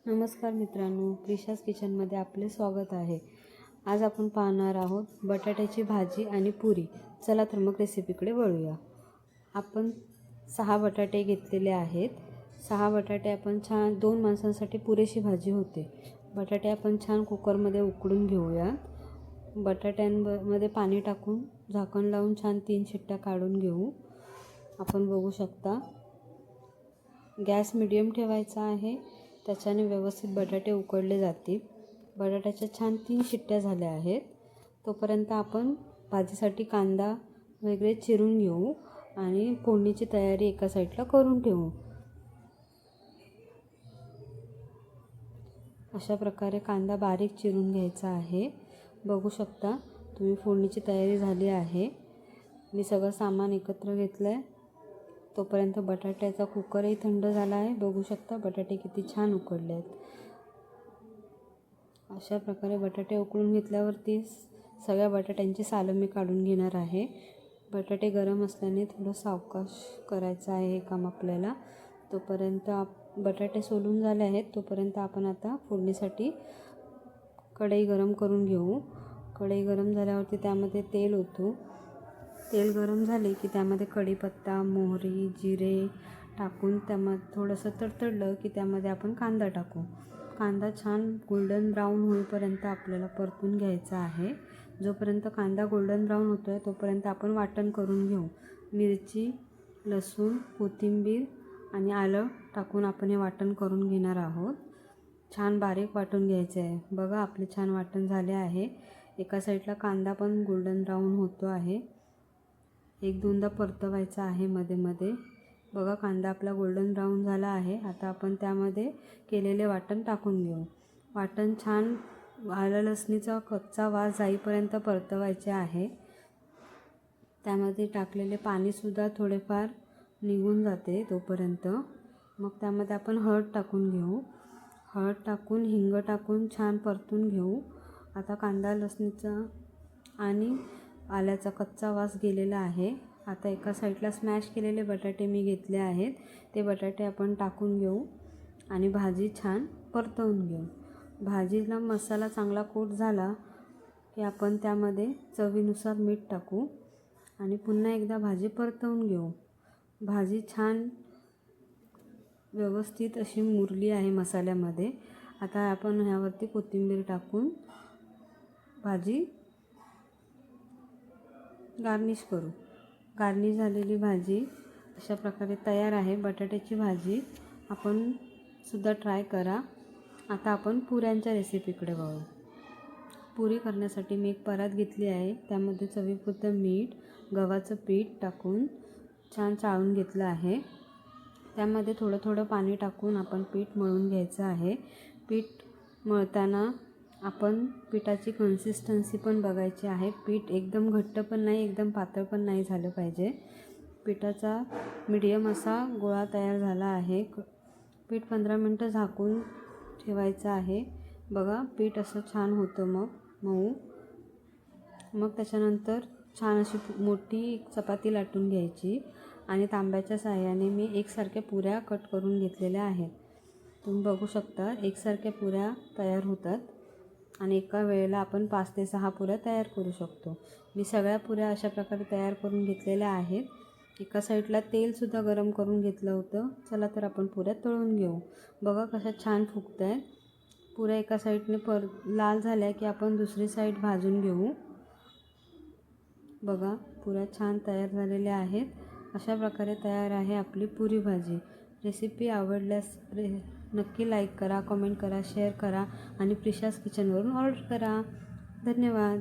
नमस्कार मित्रांनो, प्रिशास किचनमध्ये आपले स्वागत आहे। आज आपण पाहणार आहोत बटाट्याची भाजी आणि पुरी। चला तर मग रेसिपीकडे वळूया। आपण 6 बटाटे घेतलेले आहेत। 6 बटाटे आपण छान 2 माणसांसाठी पुरेशी भाजी होते। बटाटे आपण छान कुकरमध्ये उकडून घेऊया। बटाट्यांमध्ये पाणी टाकून झाकण लावून छान 3 शिट्ट्या काढून घेऊ। आपण बघू शकता गॅस मीडियम ठेवायचा आहे, त्याच्याने व्यवस्थित बटाटे उकडले जातील। बटाट्याच्या छान 3 शिट्ट्या झाल्या आहेत। तोपर्यंत आपण भाजीसाठी कांदा वगैरे चिरून घेऊ आणि फोडणीची तयारी एका साईडला करून ठेवू। अशा प्रकारे कांदा बारीक चिरून घ्यायचा आहे। बघू शकता तुम्ही फोडणीची तयारी झाली आहे। मी सगळं सामान एकत्र घेतलंय। तोपर्यंत बटाट्याचा कुकरही थंड झाला आहे। बघू शकता बटाटे किती छान उकडले आहेत। अशा प्रकारे बटाटे उकळून घेतल्यावरती सगळ्या बटाट्यांची सालं मी काढून घेणार आहे। बटाटे गरम असल्याने थोडं सावकाश करायचं आहे हे काम आपल्याला। तोपर्यंत बटाटे सोलून झाले आहेत, तोपर्यंत आपण आता फोडणीसाठी कढई गरम करून घेऊ। कढई गरम झाल्यावरती त्यामध्ये तेल ओतू। तेल गरम झाले की त्यामध्ये कढीपत्ता, मोहरी, जिरे टाकून त्यामध्ये थोडंसं तडतडलं की त्यामध्ये आपण कांदा टाकू। कांदा छान गोल्डन ब्राऊन होईपर्यंत आपल्याला परतून घ्यायचा आहे। जोपर्यंत कांदा गोल्डन ब्राऊन होतो आहे तोपर्यंत आपण वाटण करून घेऊ। मिरची, लसूण, कोथिंबीर आणि आलं टाकून आपण हे वाटण करून घेणार आहोत। छान बारीक वाटून घ्यायचे आहे। बघा आपले छान वाटण झाले आहे। एका साईडला कांदा पण गोल्डन ब्राऊन होतो आहे। एक दोनदा परतवायचा आहे मध्ये मध्ये। बघा कांदा आपला गोल्डन ब्राऊन झाला आहे। आता आपण त्यामध्ये केलेले वाटण टाकून घेऊ। वाटण छान आलं लसणीचा कच्चा वास जाईपर्यंत परतवायचे आहे। त्यामध्ये टाकलेले पाणीसुद्धा थोडेफार निघून जाते तोपर्यंत। मग त्यामध्ये आपण हळद टाकून घेऊ। हळद टाकून हिंग टाकून छान परतून घेऊ। आता कांदा लसणीचा आणि आल्याचा कच्चा वास गेलेला आहे। आता एका साईडला स्मॅश केलेले बटाटे मी घेतले आहेत, ते बटाटे आपण टाकून घेऊ आणि भाजी छान परतवून घेऊ। भाजीला मसाला चांगला कोट झाला की आपण त्यामध्ये चवीनुसार मीठ टाकू आणि पुन्हा एकदा भाजी परतवून घेऊ। भाजी छान व्यवस्थित अशी मुरली आहे मसाल्यामध्ये। आता आपण ह्यावरती कोथिंबीर टाकून भाजी गार्निश करू। गार्निश झालेली भाजी अशा प्रकारे तयार आहे। बटाट्याची भाजी आपण सुद्धा ट्राय करा। आता आपण पुऱ्यांच्या रेसिपीकडे वळू। पुरी करण्यासाठी मी एक परात घेतली आहे, त्यामध्ये चवीपुरतं मीठ, गव्हाचं पीठ टाकून छान चाळून घेतलं आहे। त्यामध्ये थोडं थोडं पाणी टाकून आपण पीठ मळून घ्यायचं आहे। पीठ मळताना आपण पिठाची कन्सिस्टन्सी पण बघायची आहे। पीठ एकदम घट्ट पण नाही, एकदम पातळ पण नाही झालं पाहिजे। पिठाचा मीडियम असा गोळा तयार झाला आहे। पीठ 15 मिनटं झाकून ठेवायचं आहे। बघा पीठ असं छान होतं मग मऊ। मग त्याच्यानंतर छान अशी मोठी चपाती लाटून घ्यायची आणि तांब्याच्या साहाय्याने मी एकसारख्या पुऱ्या कट करून घेतलेल्या आहेत। तुम्ही बघू शकता एकसारख्या पुऱ्या तयार होतात आणि एका वेळेला आपण 5 ते 6 पुऱ्या तयार करू शकतो। मी सगळ्या पुऱ्या अशा प्रकारे तयार करून घेतलेल्या आहेत। एका साईडला तेलसुद्धा गरम करून घेतलं होतं। चला तर आपण पुऱ्या तळून घेऊ। बघा कशा छान फुगत आहेत पुऱ्या। एका साईडने लाल झाल्या की आपण दुसरी साईड भाजून घेऊ। बघा पुऱ्या छान तयार झालेल्या आहेत। अशा प्रकारे तयार आहे आपली पुरी भाजी। रेसिपी आवडल्यास नक्की लाईक करा, कमेंट करा, शेअर करा आणि प्रिशास किचनवरून ऑर्डर करा। धन्यवाद।